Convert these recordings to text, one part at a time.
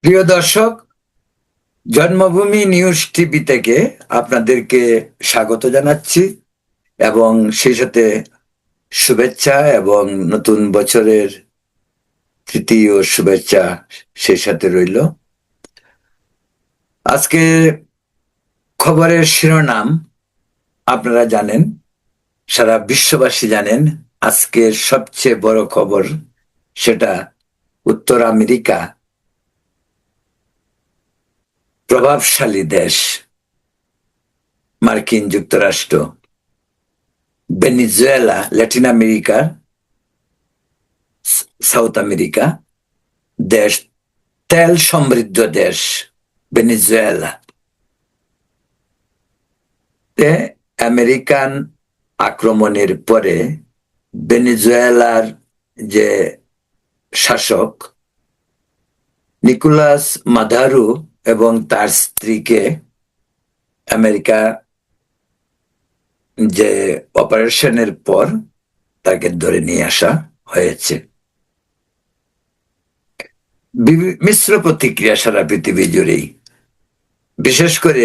প্রিয় দর্শক, জন্মভূমি নিউজ টিভি থেকে আপনাদেরকে স্বাগত জানাচ্ছি এবং সেই সাথে শুভেচ্ছা এবং নতুন বছরের তৃতীয় শুভেচ্ছা সেই সাথে রইল। আজকে খবরের শিরোনাম আপনারা জানেন, সারা বিশ্ববাসী জানেন। আজকের সবচেয়ে বড় খবর সেটা উত্তর আমেরিকা, প্রভাবশালী দেশ মার্কিন যুক্তরাষ্ট্র, ভেনিজুয়েলা, ল্যাটিন আমেরিকার সাউথ আমেরিকা দেশ, তেল সমৃদ্ধ দেশ ভেনিজুয়েলা তে আমেরিকান আক্রমণের পরে ভেনিজুয়েলার যে শাসক নিকোলাস মাদারো এবং তার স্ত্রীকে আমেরিকা যে অপারেশনের পর তাকে ধরে নিয়ে আসা হয়েছে। মিশ্র প্রতিক্রিয়া সারা পৃথিবী জুড়েই, বিশেষ করে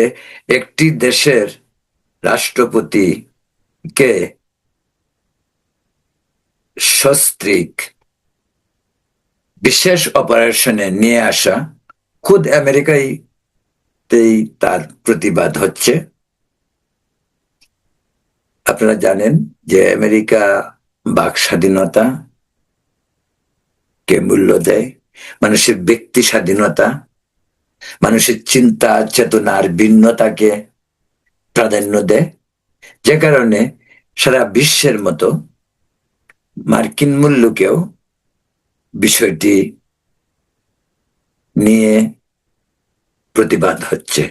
একটি দেশের রাষ্ট্রপতিকে সস্ত্রীক বিশেষ অপারেশনে নিয়ে আসা, খুদ আমেরিকাতেই তার প্রতিবাদ হচ্ছে। আপনারা জানেন যে আমেরিকা বাক স্বাধীনতা কে মূল্য দেয়, মানুষের ব্যক্তি স্বাধীনতা, মানুষের চিন্তা চেতনার ভিন্নতাকে প্রাধান্য দেয়, যে কারণে সারা বিশ্বের মতো মার্কিন মূল্যকেও বিষয়টি নিয়ে প্রতিবাদ হচ্ছে,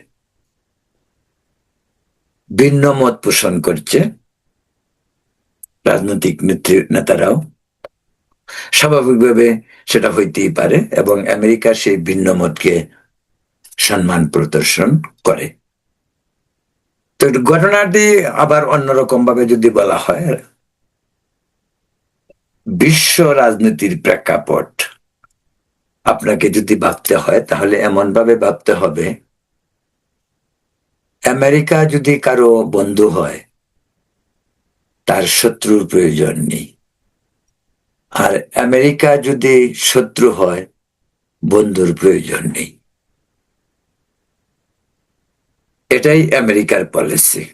ভিন্ন মত পোষণ করছে রাজনৈতিক নেতারাও। স্বাভাবিকভাবে সেটা হইতেই পারে এবং আমেরিকা সেই ভিন্ন মতকে সম্মান প্রদর্শন করে। তো ঘটনাটি আবার অন্যরকম ভাবে যদি বলা হয়, বিশ্ব রাজনীতির প্রেক্ষাপট আপনাকে যদি ভাবতে হয় তাহলে এমন ভাবে ভাবতে হবে, আমেরিকা যদি কারো বন্ধু হয় তার শত্রুর প্রয়োজন নেই, আর আমেরিকা যদি শত্রু হয় বন্ধুর প্রয়োজন নেই। এটাই আমেরিকার পলিসি,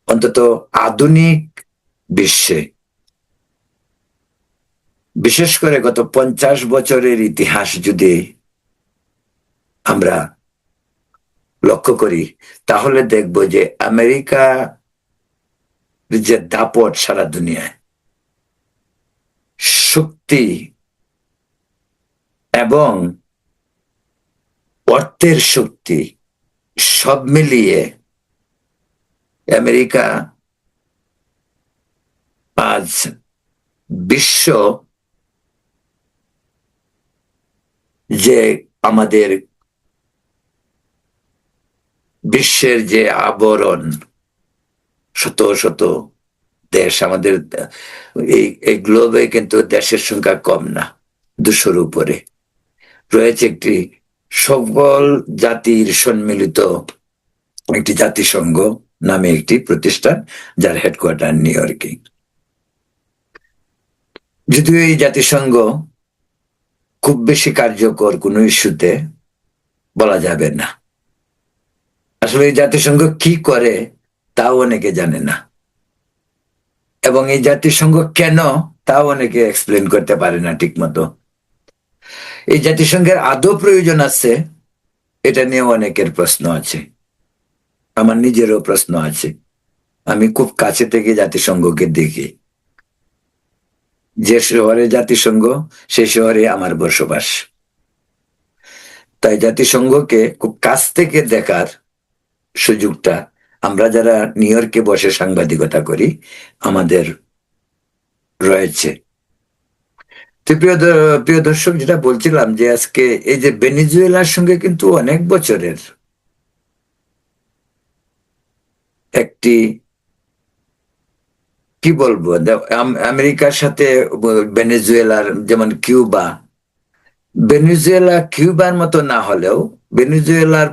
অন্তত আধুনিক বিশ্বে। বিশেষ করে গত 50 বছরের ইতিহাস যদি আমরা লক্ষ্য করি তাহলে দেখব যে আমেরিকা যে দাপট সারা দুনিয়ায়, শক্তি এবং অর্থের শক্তি সব মিলিয়ে আমেরিকা আজ বিশ্ব যে আমাদের বিশ্বের যে আবরণ, শত শত দেশ আমাদের এই গ্লোবে, কিন্তু দেশের সংখ্যা কম না, 200-র উপরে রয়েছে। একটি সকল জাতির সম্মিলিত একটি জাতিসংঘ নামে একটি প্রতিষ্ঠান, যার হেডকোয়ার্টার নিউ ইয়র্কে। যদিও এই জাতিসংঘ খুব বেশি কার্যকর কোনো ইস্যুতে বলা যাবে না। আসলে এই জাতিসংঘ কি করে তাও অনেকে জানে না, এবং এই জাতিসংঘ কেন তাও অনেকে এক্সপ্লেন করতে পারে না ঠিক মতো। এই জাতিসংঘের আদৌ প্রয়োজন আছে এটা নিয়ে অনেকের প্রশ্ন আছে, আমার নিজেরও প্রশ্ন আছে। আমি খুব কাছে থেকে জাতিসংঘকে দেখি, যে শহরে জাতিসংঘ সেই শহরে আমার বসবাস, তাই জাতিসংঘকে খুব কাছ থেকে দেখার সুযোগটা আমরা যারা নিউ ইয়র্কে বসে সাংবাদিকতা করি আমাদের রয়েছে। তো প্রিয় দর্শক, যেটা বলছিলাম যে আজকে এই যে ভেনিজুয়েলার সঙ্গে কিন্তু অনেক বছরের একটি, কি বলবো, আমেরিকার সাথে ভেনেজুয়েলার, যেমন কিউবা, ভেনেজুয়েলা কিউবার মতো না হলেও ভেনেজুয়েলার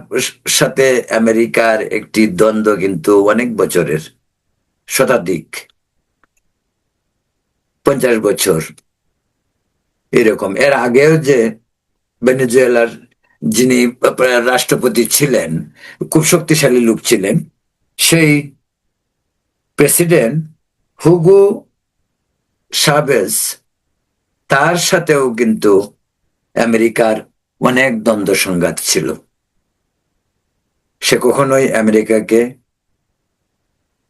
সাথে আমেরিকার একটি দ্বন্দ্ব কিন্তু অনেক বছরের, শতাধিক, 50 বছর এরকম। এর আগেও যে ভেনেজুয়েলার যিনি রাষ্ট্রপতি ছিলেন, খুব শক্তিশালী লোক ছিলেন, সেই প্রেসিডেন্ট হুগো শাভেজ, তার সাথেও কিন্তু আমেরিকার অনেক দ্বন্দ্ব সংঘাত ছিল। সে কখনোই আমেরিকাকে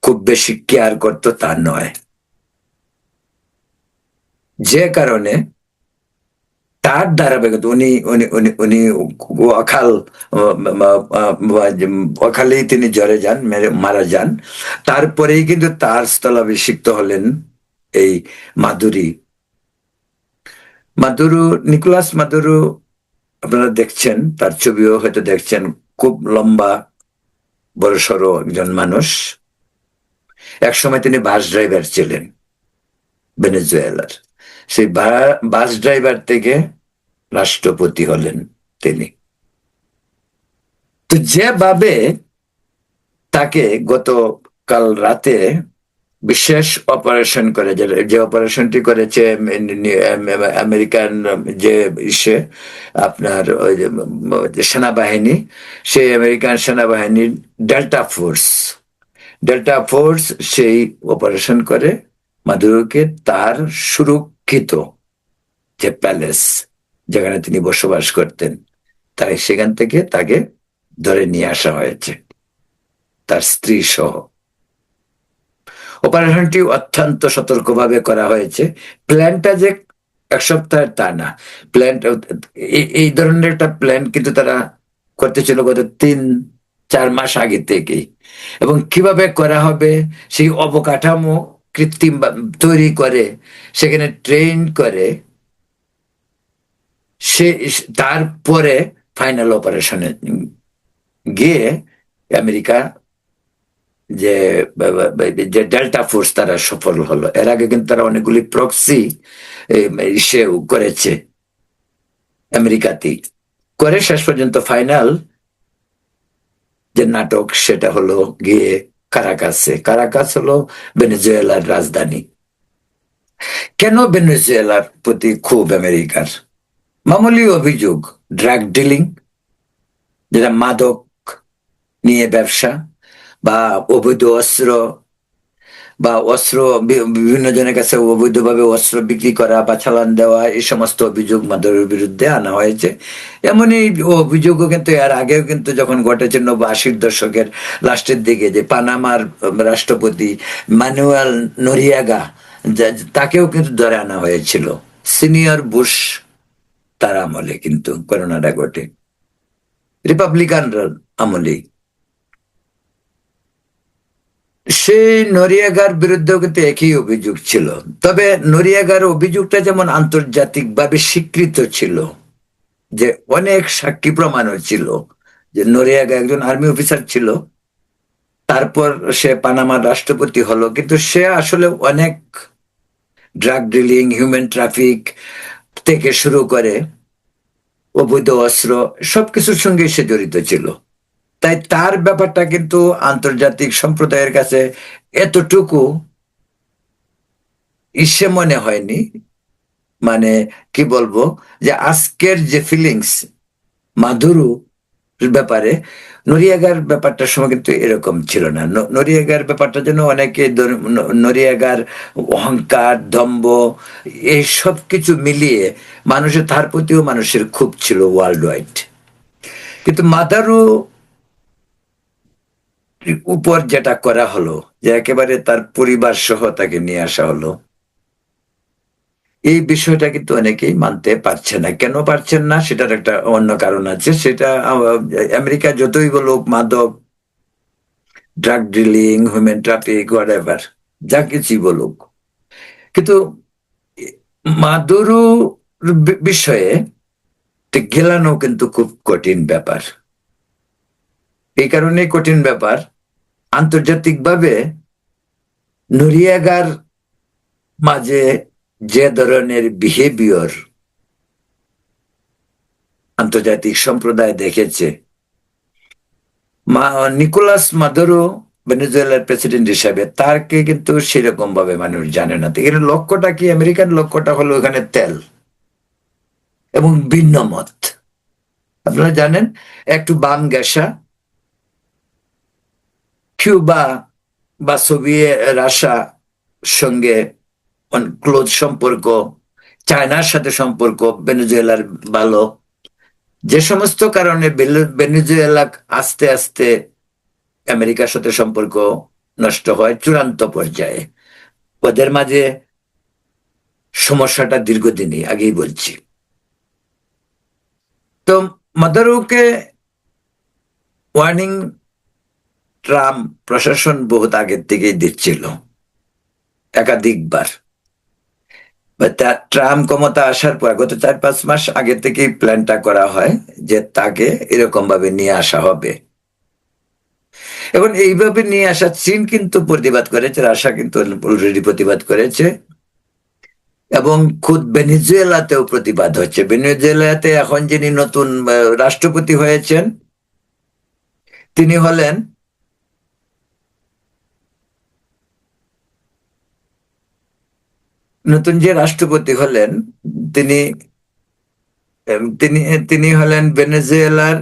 খুব বেশি কেয়ার করতো তা নয়, যে কারণে তার ধারাবাহিকতা উনি উনি উনি উনি অকাল অকালেই তিনি জ্বরে যান, মারা যান। তারপরেই কিন্তু তার স্থলাভিষিক্ত হলেন এই মাদুরি মাদুরো, নিকোলাস মাদুরো। আপনারা দেখছেন, তার ছবিও হয়তো দেখছেন, খুব লম্বা বড়সড় একজন মানুষ। একসময় তিনি বাস ড্রাইভার ছিলেন ভেনেজুয়েলার। সেই বাস ড্রাইভার থেকে রাষ্ট্রপতি হলেন তিনি। তো যেভাবে তাকে গতকাল রাতে বিশেষ অপারেশন করে, যে অপারেশনটি করেছে আমেরিকান যে ইসে আপনার ওই যে সেনাবাহিনী, সেই আমেরিকান সেনাবাহিনীর ডেল্টা ফোর্স সেই অপারেশন করে মাদুরোকে তার সুরক্ষিত যে প্যালেস, যেখানে তিনি বসবাস করতেন, তাই সেখান থেকে তাকে ধরে নিয়ে আসা হয়েছে, তার স্ত্রী সহ। অপারেশনটি অত্যন্ত সতর্কভাবে করা হয়েছে। প্ল্যানটা যে এক সপ্তাহের তা না, প্ল্যান এই ধরনের একটা প্ল্যান কিন্তু তারা করতেছিল গত 3-4 মাস আগে থেকেই। এবং কিভাবে করা হবে সেই অবকাঠামো কৃত্রিম তৈরি করে, সেখানে ট্রেন করে, সে তারপরে ফাইনাল অপারেশনে গিয়ে আমেরিকা যে যে ডেল্টা ফোর্স তারা সফল হলো। এর আগে কিন্তু তারা অনেকগুলি প্রক্সি সেও করেছে আমেরিকাতেই, করে শেষ পর্যন্ত ফাইনাল যে নাটক সেটা হলো গিয়ে কারাকাসে। কারাকাস হলো ভেনেজুয়েলার রাজধানী। কেন ভেনেজুয়েলার প্রতি খুব আমেরিকার? মামুলি অভিযোগ, ড্রাগ ডিলিং, যেটা মাদক নিয়ে ব্যবসা, বা অবৈধ অস্ত্র, বা অস্ত্র বিভিন্ন জনের কাছে অবৈধভাবে অস্ত্র বিক্রি করা বা চালান দেওয়া, এই সমস্ত অভিযোগ মাদুরোর বিরুদ্ধে আনা হয়েছে। এমনই অভিযোগও কিন্তু এর আগেও কিন্তু যখন ঘটেছে 90-80 দশকের লাস্টের দিকে, যে পানামার রাষ্ট্রপতি মানুয়েল নোরিয়াগা, তাকেও কিন্তু ধরে আনা হয়েছিল সিনিয়র বুশ তার আমলে, কিন্তু ঘটনাটা ঘটে রিপাবলিকানরা আমলেই। সেই নরিয়াগার বিরুদ্ধেও কিন্তু একই অভিযোগ ছিল। তবে নরিয়াগার অভিযোগটা যেমন আন্তর্জাতিকভাবে স্বীকৃত ছিল, যে অনেক সাক্ষী প্রমাণও ছিল যে নরিয়াগা একজন আর্মি অফিসার ছিল, তারপর সে পানামার রাষ্ট্রপতি হলো, কিন্তু সে আসলে অনেক ড্রাগ ডিলিং, হিউম্যান ট্রাফিক থেকে শুরু করে অবৈধ অস্ত্র, সবকিছুর সঙ্গে সে জড়িত ছিল। তাই তার ব্যাপারটা কিন্তু আন্তর্জাতিক সম্প্রদায়ের কাছে এতটুকু ইসে মনে হয়নি। মানে কি বলবো, যে আজকের যে ফিলিংস মাধুরু ব্যাপারে, নরিয়াগার ব্যাপারটার সময় কিন্তু এরকম ছিল না। নরিয়াগার ব্যাপারটা যেন অনেকে নরিয়াগার অহংকার, দম্ভ, এই সব কিছু মিলিয়ে মানুষের তার প্রতিও মানুষের খুব ছিল ওয়ার্ল্ড ওয়াইড। কিন্তু মাদারু উপর যেটা করা হলো, যে একেবারে তার পরিবার সহ তাকে নিয়ে আসা হলো, এই বিষয়টা কিন্তু অনেকেই মানতে পারছে না। কেন পারছেন না সেটার একটা অন্য কারণ আছে। সেটা আমেরিকা যতই বলুক মাদক, drug dealing, human traffic, whatever, যা কিছুই বলুক, কিন্তু মাদুরো বিষয়ে গেলানো কিন্তু খুব কঠিন ব্যাপার। এই কারণে কঠিন ব্যাপার, আন্তর্জাতিকভাবে নরিয়াগার মাঝে যে ধরনের বিহেভিয়র আন্তর্জাতিক সম্প্রদায় দেখেছে। নিকোলাস মাদুরো ভেনেজুয়েলার প্রেসিডেন্ট হিসাবে তারকে কিন্তু সেরকম ভাবে মানুষ জানে না। এখানে লক্ষ্যটা কি? আমেরিকান লক্ষ্যটা হলো এখানে তেল এবং ভিন্ন মত। আপনারা জানেন একটু বাম ঘেঁষা কিউবা বা সোভিয়েত রাশিয়া সঙ্গে ক্লোজ সম্পর্ক, চায়নার সাথে সম্পর্ক ভেনেজুয়েলার ভালো, যে সমস্ত কারণে ভেনেজুয়েলা আস্তে আস্তে আমেরিকার সাথে সম্পর্ক নষ্ট হয় চূড়ান্ত পর্যায়ে। ওদের মাঝে সমস্যাটা দীর্ঘদিনই, আগেই বলছি। তো মাদুরোকে ওয়ার্নিং ট্রাম্প প্রশাসন বহুত আগের থেকেই দিচ্ছিল, একাধিকবার। ট্রাম্প ক্ষমতা আসার পর গত 4-5 মাস আগে থেকেই প্ল্যানটা করা হয় যে তাকে এরকম ভাবে নিয়ে আসা হবে। এখন এইভাবে নিয়ে আসা চীন কিন্তু প্রতিবাদ করেছে, রাশিয়া কিন্তু অলরেডি প্রতিবাদ করেছে, এবং খুদ ভেনেজুয়েলাতেও প্রতিবাদ হচ্ছে। ভেনেজুয়েলাতে এখন যিনি নতুন রাষ্ট্রপতি হয়েছেন তিনি হলেন নতুন যে রাষ্ট্রপতি হলেন তিনি তিনি তিনি হলেন ভেনেজুয়েলার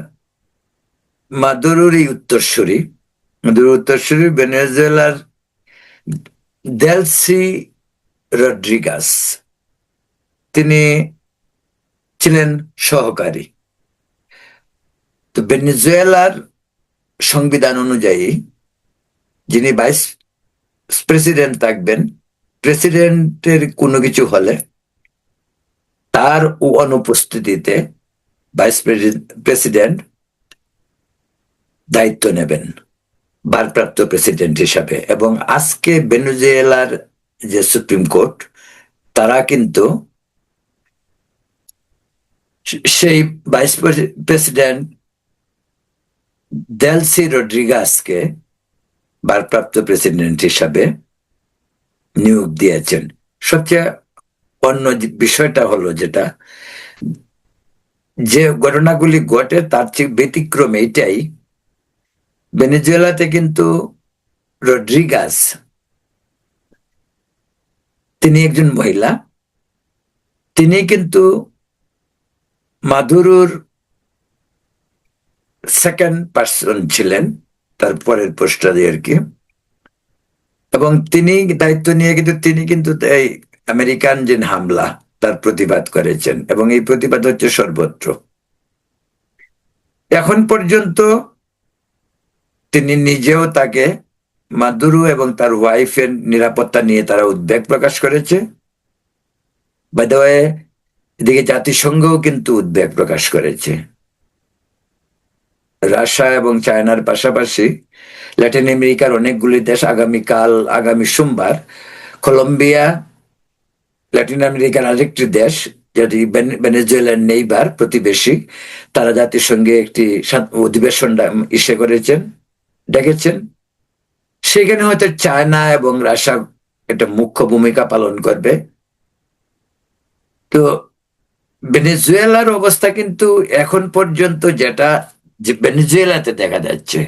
মাদুরোরই উত্তরসূরি। মাদুরোর উত্তরসূরি ভেনেজুয়েলার দেলসি রড্রিগাস। তিনি ছিলেন সহকারী। তো ভেনেজুয়েলার সংবিধান অনুযায়ী যিনি ভাইস প্রেসিডেন্ট থাকবেন, প্রেসিডেন্টের কোনো কিছু হলে তার অনুপস্থিতিতে ভাইস প্রেসিডেন্ট দায়িত্ব নেবেন ভারপ্রাপ্ত প্রেসিডেন্ট হিসাবে। এবং আজকে ভেনেজুয়েলার যে সুপ্রিম কোর্ট তারা কিন্তু সেই ভাইস প্রেসিডেন্ট দেলসি রড্রিগাসকে ভারপ্রাপ্ত প্রেসিডেন্ট হিসাবে নিয়োগ দিয়েছেন। সবচেয়ে অন্য বিষয়টা হলো যেটা, যে ঘটনাগুলি ঘটে তার চেয়ে ব্যতিক্রম এইটাই, ভেনেজুয়েলাতে কিন্তু রড্রিগাস তিনি একজন মহিলা, তিনি কিন্তু মাদুরোর সেকেন্ড পার্সন ছিলেন, তার পরের পোস্টটা দিয়ে আর কি। এবং তিনি দায়িত্ব নিয়ে তিনি কিন্তু এই আমেরিকান যে হামলা তার প্রতিবাদ করেছেন, এবং এই প্রতিবাদ হচ্ছে সর্বত্র। এখন পর্যন্ত তিনি নিজেও তাকে, মাদুরো এবং তার ওয়াইফের নিরাপত্তা নিয়ে তারা উদ্বেগ প্রকাশ করেছে। বাই দ্য ওয়ে, এদিকে জাতিসংঘও কিন্তু উদ্বেগ প্রকাশ করেছে। রাশিয়া এবং চায়নার পাশাপাশি ল্যাটিন আমেরিকার অনেকগুলি দেশ আগামী সোমবার কলম্বিয়া, ল্যাটিন আমেরিকার আরেকটি দেশ যেটি ভেনেজুয়েলার নেইবার প্রতিবেশী, তারা জাতিসংঘে একটি অধিবেশন ডেকেছেন। সেখানে হয়তো চায়না এবং রাশিয়া একটা মুখ্য ভূমিকা পালন করবে। তো ভেনেজুয়েলার অবস্থা কিন্তু এখন পর্যন্ত যেটা যে ভেনেজুয়েলাতে দেখা যাচ্ছে,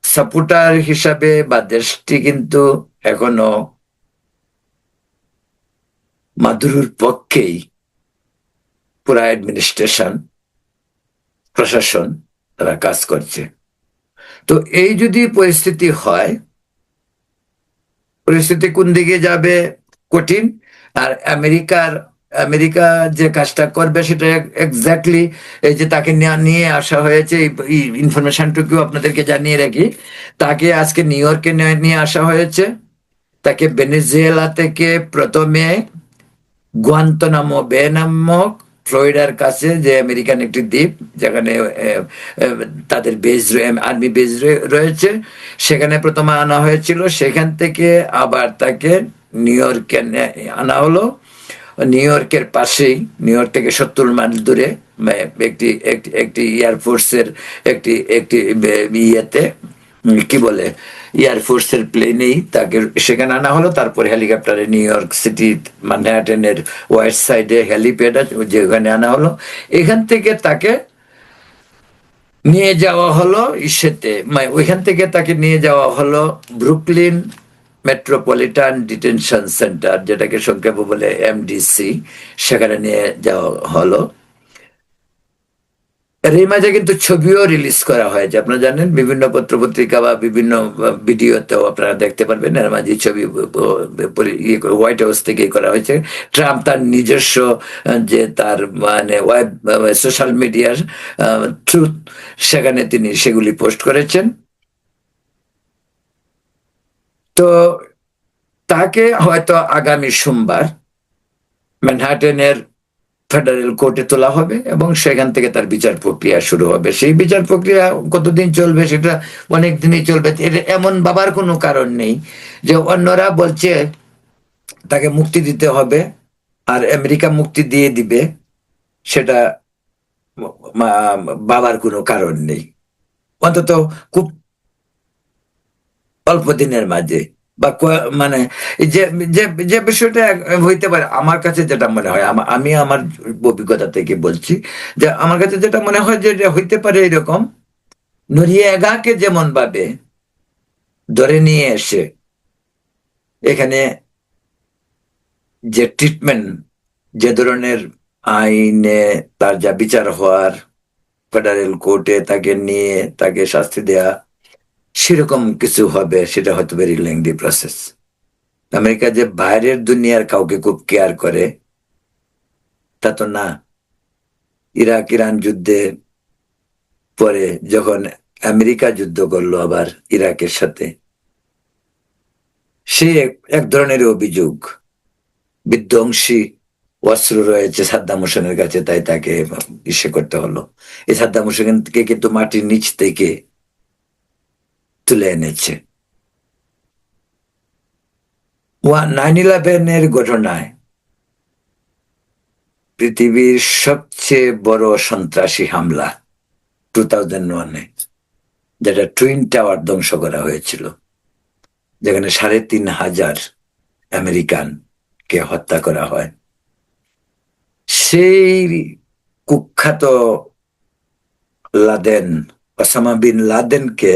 সাপোর্টার হিসাবে বা দেশটি কিন্তু এখনো মাদুরোর পক্ষেই পুরা অ্যাডমিনিস্ট্রেশন, প্রশাসন তারা কাজ করছে। তো এই যদি পরিস্থিতি হয়, পরিস্থিতি কোন দিকে যাবে কঠিন। আর আমেরিকা যে কাজটা করবে সেটা এক্স্যাক্টলি, এই যে তাকে নিয়ে আসা হয়েছে, এই ইনফরমেশনটুকু আপনাদেরকে জানিয়ে রাখি। তাকে আজকে নিউ ইয়র্কে নিয়ে আসা হয়েছে। তাকে ভেনেজুয়েলা থেকে প্রথমে গুয়ান্তনামো বে নামক ফ্লোরিডার কাছে যে আমেরিকান একটি দ্বীপ, যেখানে তাদের আর্মি বেজ রয়েছে, সেখানে প্রথমে আনা হয়েছিল। সেখান থেকে আবার তাকে নিউ ইয়র্কে আনা হলো। নিউ ইয়র্কের পাশেই, নিউ ইয়র্ক থেকে 70 মাইল দূরে একটি এয়ারফোর্সের একটি ইয়েতে কি বলে এয়ারফোর্সের প্লেনেই তাকে সেখানে আনা হলো। তারপরে হেলিকপ্টারে নিউ ইয়র্ক সিটি ম্যানহাটনের ওয়েস্ট সাইডে হেলিপ্যাড আছে, যেখানে আনা হলো। এখান থেকে তাকে নিয়ে যাওয়া হলো ইসেতে, মানে ওইখান থেকে তাকে নিয়ে যাওয়া হলো ব্রুকলিন মেট্রোপলিটন ডিটেনশন সেন্টার, যেটাকে সংক্ষেপে বলে এমডিসি। সেখানে নিয়ে যাওয়া হলো। এর এই মাঝে কিন্তু ছবিও রিলিজ করা হয়েছে, আপনারা জানেন, বিভিন্ন পত্রপত্রিকা বা বিভিন্ন ভিডিওতেও আপনারা দেখতে পারবেন। এর মাঝে ছবি হোয়াইট হাউস থেকে করা হয়েছে। ট্রাম্প তার নিজস্ব যে তার মানে সোশ্যাল মিডিয়ার ট্রুথ, সেখানে তিনি সেগুলি পোস্ট করেছেন। তো তাকে হয়তো আগামী সোমবার ম্যানহাটেনের ফেডারেল কোর্টে তোলা হবে এবং সেখান থেকে তার বিচার প্রক্রিয়া শুরু হবে। সেই বিচার প্রক্রিয়া কতদিন চলবে, সেটা অনেক দিনই চলবে। এটা এমন ভাবার কোনো কারণ নেই যে অন্যরা বলছে তাকে মুক্তি দিতে হবে আর আমেরিকা মুক্তি দিয়ে দিবে, সেটা ভাবার কোনো কারণ নেই, অন্তত খুব অল্প দিনের মাঝে। বা মানে যে যে যে বিষয়টা হইতে পারে, আমার কাছে যেটা মনে হয়, আমি আমার অভিজ্ঞতা থেকে বলছি, যে আমার কাছে যেটা মনে হয় যে হইতে পারে এরকম, নরিয়াগাকে যেমন ভাবে ধরে নিয়ে এসে এখানে যে ট্রিটমেন্ট, যে ধরনের আইনে তার যা বিচার হওয়ার, ফেডারেল কোর্টে তাকে নিয়ে তাকে শাস্তি দেয়া, সেরকম কিছু হবে, সেটা হয়তো ভেরি লেংদি প্রসেস। আমেরিকা যে বাইরের দুনিয়ার কাউকে খুব কেয়ার করে তা তো না। ইরাক ইরান যুদ্ধে পরে যখন আমেরিকা যুদ্ধ করলো আবার ইরাকের সাথে, সে এক ধরনের অভিযোগ, বিধ্বংসী অস্ত্র রয়েছে সাদ্দাম হোসেনের কাছে, তাই তাকে ইসে করতে হলো। এই সাদ্দাম হোসেনকে কিন্তু মাটির নিচ থেকে তুলে এনেছে। 9/11 ঘটনায় পৃথিবীর সবচেয়ে বড় সন্ত্রাসী হামলা 2001, যেটা টুইন টাওয়ার ধ্বংস করা হয়েছিল, যেখানে 3,500 আমেরিকান কে হত্যা করা হয়। সেই কুখ্যাত লাদেন, ওসামা বিন লাদেনকে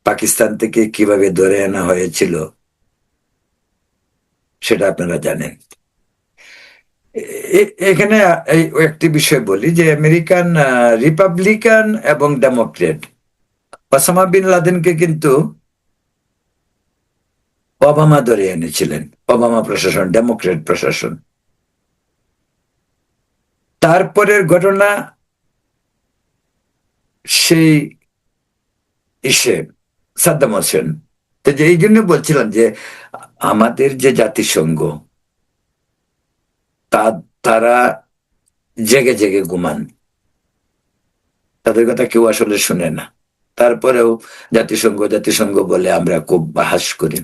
পাকিস্তান থেকে কিভাবে ধরে আনা হয়েছিল সেটা আপনারা জানেন। এখানে একটি বিষয় বলি যে আমেরিকান রিপাবলিকান এবং ডেমোক্রেট, ওসামা বিন লাদেনকে কিন্তু ওবামা ধরে এনেছিলেন, ওবামা প্রশাসন, ডেমোক্রেট প্রশাসন। তারপরের ঘটনা সেই ইসে সাদ্দাম হোসেন। তো যে এই জন্য বলছিলাম যে আমাদের যে জাতিসংঘ, তারা জেগে জেগে ঘুমান, তাদের কথা কেউ আসলে শুনে না। তারপরেও জাতিসংঘ জাতিসংঘ বলে আমরা খুব বাহাস করি।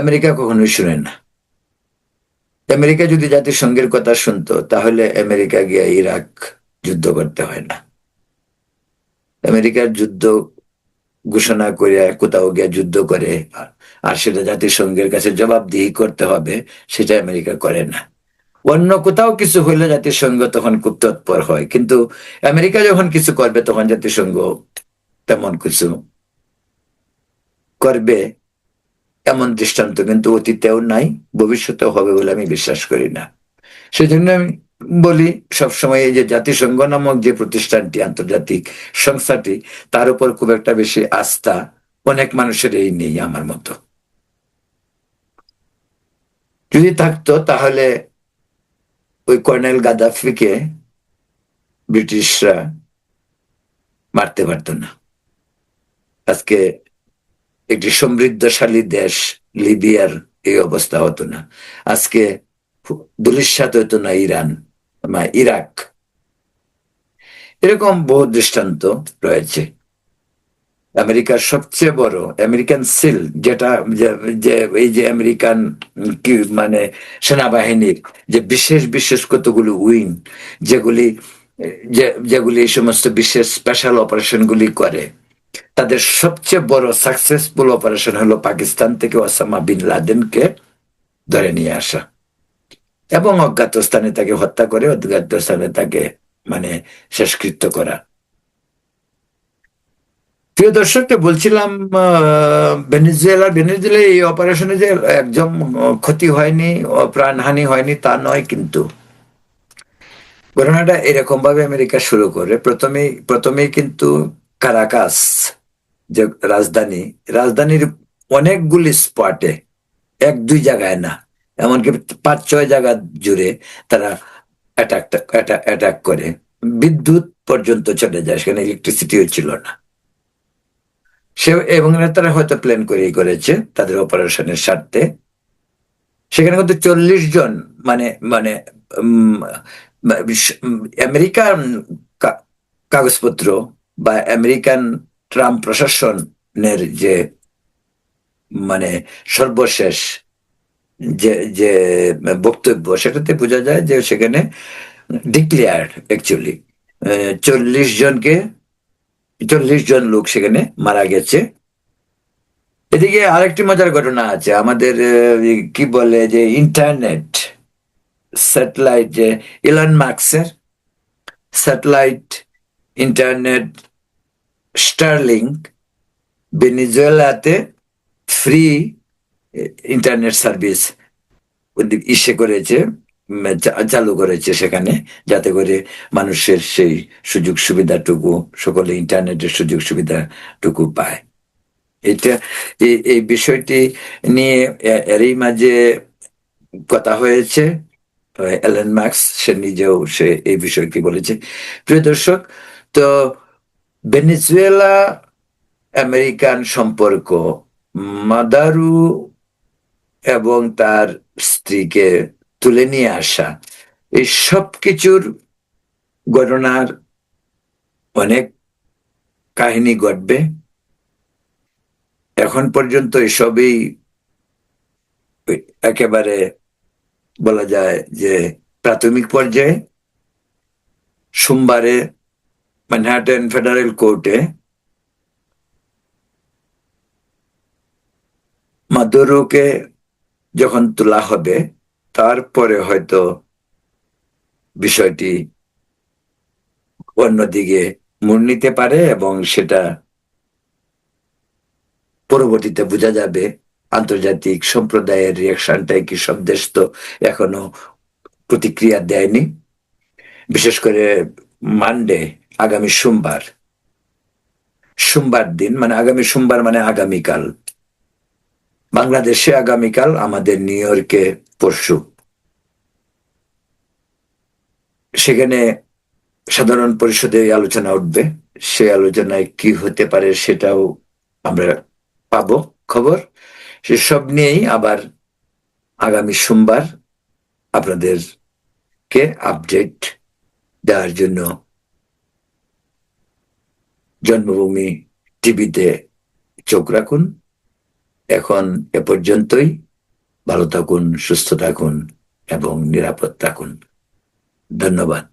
আমেরিকা কখনোই শুনে না। আমেরিকা যদি জাতিসংঘের কথা শুনতো তাহলে আমেরিকা গিয়ে ইরাক যুদ্ধ করতে হয় না। আমেরিকার যুদ্ধ ঘোষণা করে কোথাও গিয়ে যুদ্ধ করে আর সেটা জাতিসংঘের কাছে জবাবদিহি করতে হবে, সেটা আমেরিকা করে না। অন্য কোথাও কিছু হইলে জাতিসংঘ তখন খুব তৎপর হয়, কিন্তু আমেরিকা যখন কিছু করবে তখন জাতিসংঘ তেমন কিছু করবে এমন দৃষ্টান্ত কিন্তু অতীতেও নাই, ভবিষ্যতেও হবে বলে আমি বিশ্বাস করি না। সেজন্য আমি বলি সবসময় এই যে জাতিসংঘ নামক যে প্রতিষ্ঠানটি, আন্তর্জাতিক সংস্থাটি, তার উপর খুব একটা বেশি আস্থা অনেক মানুষের এই নেই আমার মতো। যদি থাকতো তাহলে ওই কর্নেল গাদ্দাফিকে ব্রিটিশরা মারতে পারতো না। আজকে একটি সমৃদ্ধশালী দেশ লিবিয়ার এই অবস্থা হতো না। আজকে ধূলিসাৎ হতো না ইরান বা ইরাক। এরকম বহু দৃষ্টান্ত রয়েছে। আমেরিকার সবচেয়ে বড় আমেরিকান সিল, যেটা যে এই যে আমেরিকান কি মানে সেনাবাহিনীর যে বিশেষ বিশেষ কতগুলো উইং, যেগুলি যেগুলি এই সমস্ত বিশেষ স্পেশাল অপারেশন গুলি করে, তাদের সবচেয়ে বড় সাকসেসফুল অপারেশন হলো পাকিস্তান থেকে ওসামা বিন লাদেনকে ধরে নিয়ে আসা এবং অজ্ঞাত স্থানে তাকে হত্যা করে, অজ্ঞাত স্থানে তাকে মানে শেষকৃত্য করা। প্রিয় দর্শককে বলছিলাম, ভেনেজুয়েলা এই অপারেশনে যে একদম ক্ষতি হয়নি, প্রাণহানি হয়নি তা নয়, কিন্তু ঘটনাটা এরকম ভাবে আমেরিকা শুরু করে। প্রথমেই কিন্তু কারাকাস, যে রাজধানী, রাজধানীর অনেকগুলি স্পটে, এক দুই জায়গায় না, এমনকি 5-6 জায়গা জুড়ে তারা অ্যাটাক করে। বিদ্যুৎ পর্যন্ত চলে যায়, সেখানে ইলেকট্রিসিটিও ছিল না। সে এবং তারা হয়তো প্ল্যান করেই করেছে তাদের অপারেশনের স্বার্থে। সেখানে কিন্তু 40 জন, মানে মানে উম, আমেরিকান কাগজপত্র বা আমেরিকান ট্রাম্প প্রশাসনের যে মানে সর্বশেষ যে যে বক্তব্য, সেটাতে বোঝা যায় যে সেখানে ডিক্লেয়ার্ড অ্যাকচুয়ালি 40 জনকে, 40 জন লোক সেখানে মারা গেছে। এদিকে আরেকটি মজার ঘটনা আছে আমাদের, কি বলে যে ইন্টারনেট স্যাটেলাইট, যে ইলন মার্কসের স্যাটেলাইট ইন্টারনেট স্টারলিংক ভেনিজুয়েলাতে ফ্রি ইন্টারনেট সার্ভিস ইসে করেছে, চালু করেছে সেখানে, যাতে করে মানুষের সেই সুযোগ সুবিধাটুকু, সকলে ইন্টারনেটের সুযোগ সুবিধাটুকু পায়। এটা এই বিষয়টি নিয়ে এরই মাঝে কথা হয়েছে। এলেন মার্কস সে নিজেও এই বিষয়টি বলেছে। প্রিয় দর্শক, তো ভেনেজুয়েলা আমেরিকান সম্পর্ক, মাদারু এবং তার স্ত্রীকে তুলে নিয়ে আসা, এই সব কিছুর ঘটনার অনেক কাহিনী ঘটবে। এখন পর্যন্ত এসবই একেবারে বলা যায় যে প্রাথমিক পর্যায়ে। সোমবারে ম্যানহাটন ফেডারেল কোর্টে মাদুরোকে যখন তোলা হবে, তারপরে হয়তো বিষয়টি অন্যদিকে মোড় নিতে পারে, এবং সেটা পরবর্তীতে বোঝা যাবে আন্তর্জাতিক সম্প্রদায়ের রিয়াকশনটাই কি। সব দেশ তো এখনো প্রতিক্রিয়া দেয়নি। বিশেষ করে মানডে, আগামী সোমবার দিন, মানে আগামী সোমবার মানে আগামীকাল, বাংলাদেশে আগামীকাল, আমাদের নিউ ইয়র্কে পরশু, সেখানে সাধারণ পরিষদে এই আলোচনা উঠবে। সে আলোচনায় কি হতে পারে সেটাও আমরা পাবো খবর। সেসব নিয়েই আবার আগামী সোমবার আপনাদেরকে আপডেট দেওয়ার জন্য জন্মভূমি টিভিতে চোখ রাখুন। এখন এ পর্যন্তই। ভালো থাকুন, সুস্থ থাকুন এবং নিরাপদ থাকুন। ধন্যবাদ।